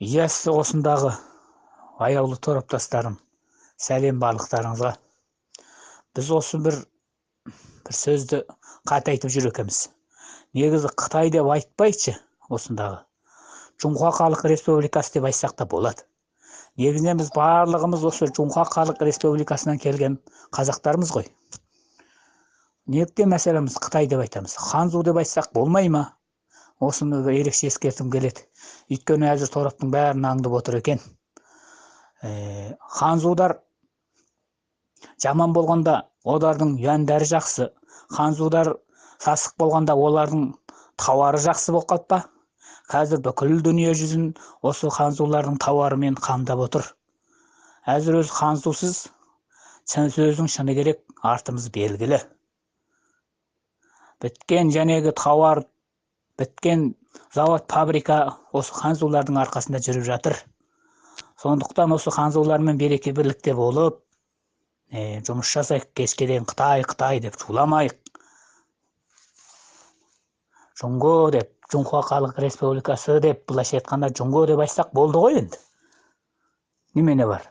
Ясы осындағы аяулы тораптастарым, сәлем барлықтарыңызға. Біз осы бір сөзді қате айтып жүр екенбіз. Негізі Қытай деп айтпайыншы, осындағы Жоңға Халық Республикасы деп айтсақ та болады. Негізінен біз барлығымыз осы Жоңға Халық Республикасынан келген қазақтармыз ғой. Неліктен мәселеміз Қытай деп айтамыз? Ханзу деп айтсақ болмай ма? Осыны ерекше ескертім келеді. Өйткені әзір тораптың бәрін аңдып отыр екен. Ханзудар жаман болғанда олардың юандары жақсы, ханзудар сасық болғанда олардың тауары жақсы болып қалып па? Қазір бүкіл дүние жүзін осы ханзулардың тауарымен қамдап отыр. Әзір өз ханзусыз сөздің шыны керек, артымыз белгілі. Біткен жәнегі тауар, біткен завод, фабрика осы ханзулардың арқасында жүріп жатыр. Сондықтан осы ханзулармен береке бірлікте болып, жұмыс жасайық, кешке дейін Қытай деп шуламайық. Жоңго деп, Жоңға Халық Республикасы деп, былайша айтқанда Жоңго деп айтсақ болды ғой енді. Немене бар?